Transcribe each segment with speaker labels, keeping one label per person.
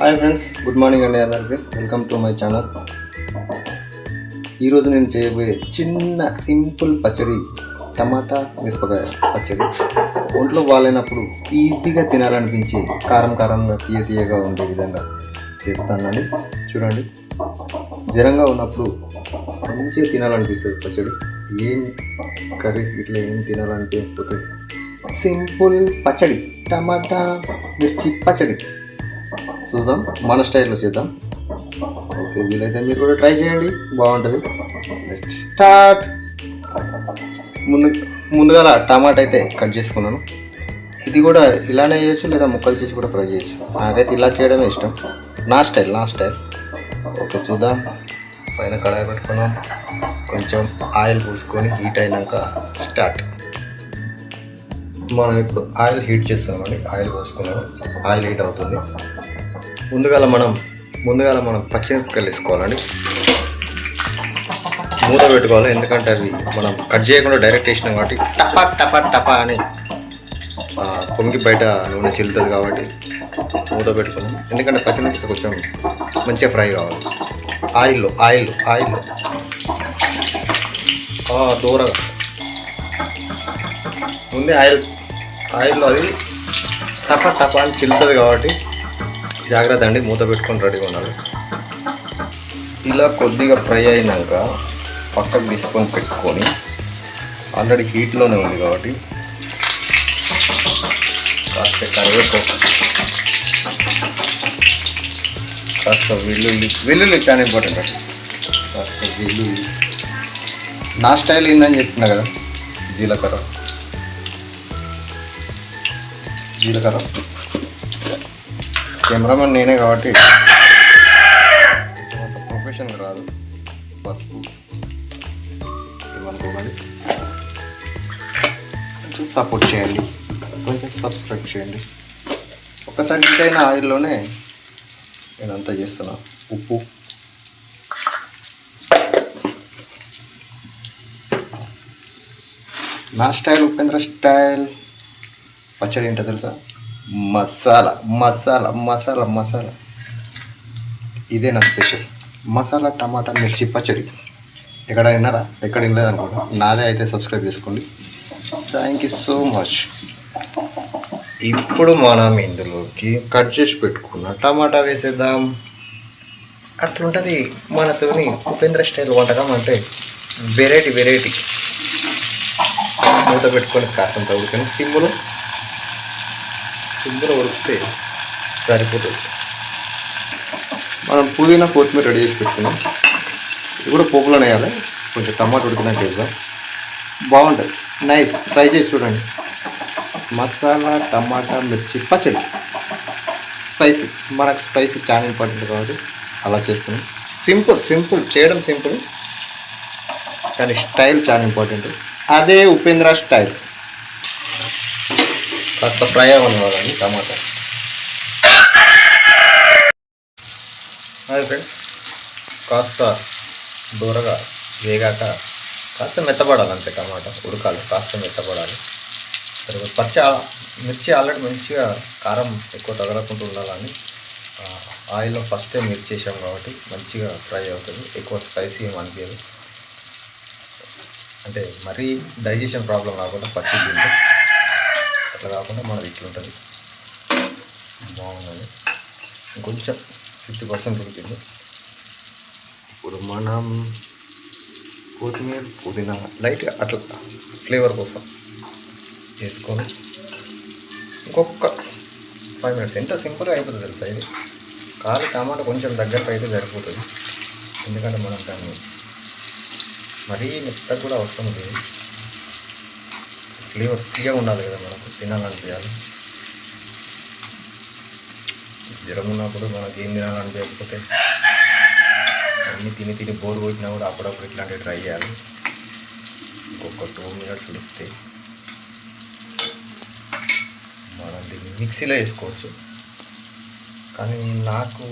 Speaker 1: Hi friends, good morning అండి అందరికి. Welcome to my channel. ఈరోజు నేను చేయబోయే చిన్న సింపుల్ పచ్చడి టమాటా మిరపకాయ పచ్చడి. ఒంట్లో బాగాలేనప్పుడు ఈజీగా తినాలనిపించి కారం కారంగా తీయగా ఉండే విధంగా చేస్తానండి. చూడండి, జ్వరంగా ఉన్నప్పుడు మంచిగా తినాలనిపిస్తుంది పచ్చడి. ఏం కర్రీస్ ఇట్లా ఏం తినాలనిపించకపోతే సింపుల్ పచ్చడి, టమాటా మిర్చి పచ్చడి చూద్దాం, మన స్టైల్లో చేద్దాం. ఓకే, వీలైతే మీరు కూడా ట్రై చేయండి, బాగుంటుంది. Let's start. ముందుగా టమాటా అయితే కట్ చేసుకున్నాను. ఇది కూడా ఇలానే చేయొచ్చు, లేదా ముక్కలు చేసి కూడా ఫ్రై చేయొచ్చు. నాకైతే ఇలా చేయడమే ఇష్టం, నా స్టైల్. ఓకే, చూద్దాం. పైన కడాయి పెట్టుకున్నాం, కొంచెం ఆయిల్ పోసుకొని హీట్ అయినాక స్టార్ట్. మనం ఇప్పుడు ఆయిల్ హీట్ చేస్తామండి. ఆయిల్ పోసుకున్నాము, ఆయిల్ హీట్ అవుతుంది. ముందుగా మనం పచ్చిమిరపకాయలు వేసుకోవాలండి. మూత పెట్టుకోవాలి, ఎందుకంటే అవి మనం కట్ చేయకుండా డైరెక్ట్ వేసినాం కాబట్టి టపా అని పొంగి బయట నూనె చిల్లుతుంది కాబట్టి మూత పెట్టుకున్నాం. ఎందుకంటే పచ్చిమిరపకాయ కొంచెం మంచిగా ఫ్రై కావాలి. ఆయిల్లో దూరగా ముందే ఆయిల్లో అది టపా అని చిల్లుతుంది కాబట్టి జాగ్రత్త అండి, మూత పెట్టుకొని రెడీగా ఉండాలి. ఇలా కొద్దిగా ఫ్రై అయినాక పక్కకు తీసుకొని పెట్టుకొని, ఆల్రెడీ హీట్లోనే ఉంది కాబట్టి కాస్త కరివేపాకు, కాస్త వెల్లుల్లి చాలా ఇంపార్టెంట్ అండి. కాస్త వెల్లుల్లి, నా స్టైల్ ఏందని చెప్పినా కదా, జీలకర్ర కెమెరామెన్ నేనే కాబట్టి ప్రొఫెషన్ రాదు. పసుపు ఏమనుకోవాలి, కొంచెం సపోర్ట్ చేయండి, కొంచెం సబ్స్క్రైబ్ చేయండి. ఒక్కసారి ఇంకైన ఆయిల్లోనే నేను అంతా చేస్తున్నా. ఉప్పు, నా స్టైల్, ఉపేంద్ర స్టైల్ పచ్చడి ఏంటో తెలుసా? మసాలా. ఇదే నా స్పెషల్ మసాలా టమాటా మిర్చి పచ్చడి. ఎక్కడ వినలేదనుకోండి, నాదే అయితే సబ్స్క్రైబ్ చేసుకోండి. Thank you so much. ఇప్పుడు మనం ఇందులోకి కట్ చేసి పెట్టుకున్న టమాటా వేసేద్దాం. అట్లుంటుంది మనతోని ఉపేంద్ర స్టైల్ వంటకం. అంటే వెరైటీ మూత పెట్టుకొని కాసంత ఉడికని సిమ్లో ఉడికితే సరిపోతుంది. మనం పుదీనా కొత్తిమీర రెడీ చేసి పెట్టుకున్నాం. ఇది కూడా పోపులోనే వేయాలి. కొంచెం టమాటా ఉడికినాక వేద్దాం, బాగుంటుంది. నైస్, ట్రై చేసి చూడండి. మసాలా టమాటా మిర్చి పచ్చడి స్పైసీ. మనకు స్పైసీ చాలా ఇంపార్టెంట్ కాబట్టి అలా చేస్తున్నాం. సింపుల్ చేయడం సింపుల్, కానీ స్టైల్ చాలా ఇంపార్టెంట్. అదే ఉపేంద్ర స్టైల్. కాస్త ఫ్రై అవ్వాలి టమాటా. అది ఫ్రెండ్స్, కాస్త దూరగా వేగాక కాస్త మెత్తపడాలి, అంతే. టమాటా ఉడకాలి, కాస్త మెత్తపడాలి. తర్వాత మిర్చి ఆల్రెడీ మంచిగా కారం ఎక్కువ తగలకుండా ఉండాలని ఆయిల్లో ఫస్టే మిర్చి వేసాం కాబట్టి మంచిగా ఫ్రై అవుతుంది. ఎక్కువ స్పైసీ ఏమి అనిపించదు. అంటే మరీ డైజెషన్ ప్రాబ్లం కాకుండా పచ్చి తింటే అట్లా కాకుండా మనది ఇట్లుంటుంది, బాగుంటుంది. ఇంకొంచెం 50% ఉడికింది. ఇప్పుడు మనం కొత్తిమీర పుదీనా లైట్గా అట్లా ఫ్లేవర్ కోసం వేసుకొని ఇంకొక 5 minutes. ఎంత సింపుల్గా అయిపోతుంది తెలుసా ఇది. టమాటా కొంచెం దగ్గరకు అయితే సరిపోతుంది, ఎందుకంటే మనం దాన్ని మరీ మెత్తగా కూడా అవసరం లేదు. ఫ్లేవర్ ఫ్రీగా ఉండాలి కదా, మనకు తినాలనిపించాలి. జ్వరం ఉన్నప్పుడు మనకి ఏం తినాలనిపించకపోతే అన్నీ తిని బోర్ కొట్టినా కూడా అప్పుడప్పుడు ఇట్లాంటివి ట్రై చేయాలి. ఇంకొక 2 minutes ఉడికితే మనం దీన్ని మిక్సీలో వేసుకోవచ్చు. కానీ నాకు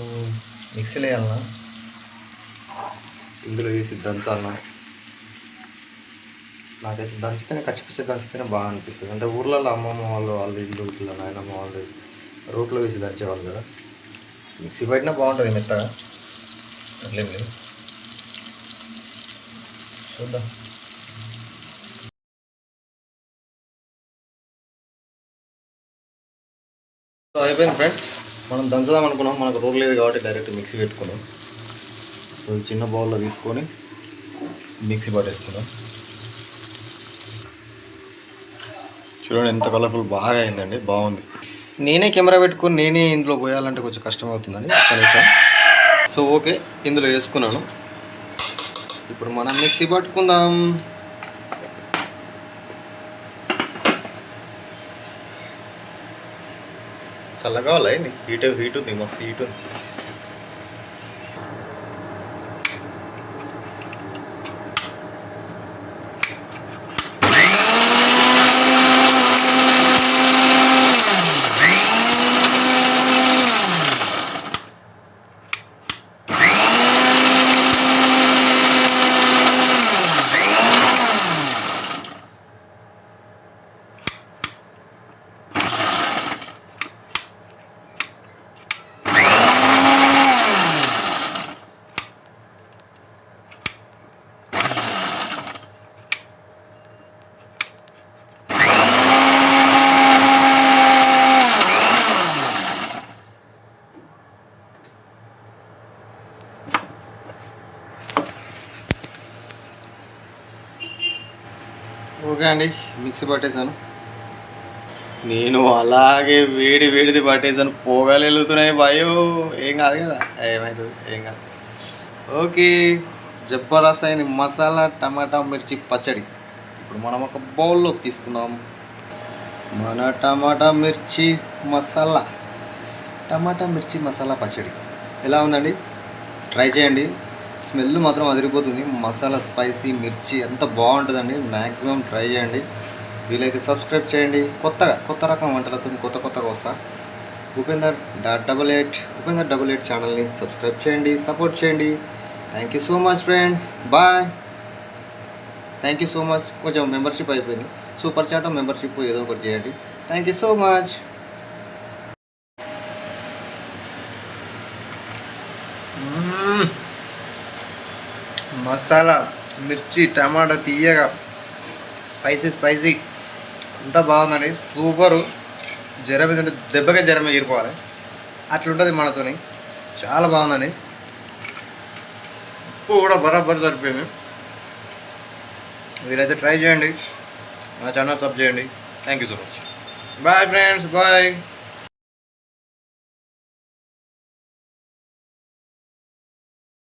Speaker 1: మిక్సీలో వేయాలన్నా, ఇందులో వేసి దంచాలన్నా, నాకైతే దంచితేనే కచ్చిపిచ్చి దంచితేనే బాగా అనిపిస్తుంది. అంటే ఊర్లలో అమ్మమ్మ వాళ్ళు ఇల్లు ఇట్లా నాయనమ్మ వాళ్ళు రోట్లో వేసి దంచేవాళ్ళు కదా, మిక్సీ పట్టినా బాగుంటుంది మెత్తగా, అట్లేం లేదు. చూద్దాం. సో అయిపోయింది ఫ్రెండ్స్. మనం దంచుదాం అనుకున్నాం, మనకు రోల్ లేదు కాబట్టి డైరెక్ట్ మిక్సీ పెట్టుకున్నాం. సో ఈ చిన్న బౌల్లో తీసుకొని మిక్సీ పట్టేసుకున్నాం. చూడండి ఎంత కలర్ఫుల్ బాగా అయిందండి, బాగుంది. నేనే కెమెరా పెట్టుకొని నేనే ఇందులో పోయాలంటే కొంచెం కష్టం అవుతుందండి కనీసం. సో ఓకే, ఇందులో వేసుకున్నాను. ఇప్పుడు మనం మిక్సీ పట్టుకుందాం. చల్లగా వాళ్ళ హీట్ ఉంది, మస్తు హీట్ ఉంది. ఓకే అండి, మిక్సీ పట్టేశాను. నేను అలాగే వేడిది పట్టేసాను. పోగాలు వెళ్తున్నాయి భయో. ఏం కాదు కదా, ఏమవుతుంది, ఏం కాదు. ఓకే, జబర్దస్త్ అయింది మసాలా టమాటా మిర్చి పచ్చడి. ఇప్పుడు మనం ఒక బౌల్లోకి తీసుకుందాం. మన టమాటా మిర్చి మసాలా పచ్చడి ఎలా ఉందండి? ట్రై చేయండి. స్మెల్ మాత్రం అదిరిపోతుంది. మసాలా, స్పైసీ, మిర్చి ఎంత బాగుంటుందండి. మ్యాక్సిమం ట్రై చేయండి. వీలైతే సబ్స్క్రైబ్ చేయండి. కొత్త రకం వంటలతో కొత్తగా వస్తా. ఉపేందర్88 ఛానల్ని సబ్స్క్రైబ్ చేయండి, సపోర్ట్ చేయండి. Thank you so much friends, bye. Thank you so much. కొంచెం మెంబర్షిప్ అయిపోయింది, సూపర్ చాట్ మెంబర్షిప్ ఏదో ఒకటి చేయండి. Thank you so much. Masala, మిర్చి, టమాటా తీయగా, స్పైసీ అంతా బాగుందండి. సూపరు. జ్వరం ఏంటంటే దెబ్బగా జ్వరం ఎగిరిపోవాలి, అట్లుంటుంది మనతోని. చాలా బాగుందండి. ఉప్పు కూడా బరాబర్ సరిపోయింది. వీరైతే ట్రై చేయండి, నా ఛానల్ సబ్ చేయండి. Thank you so much. Bye friends, bye.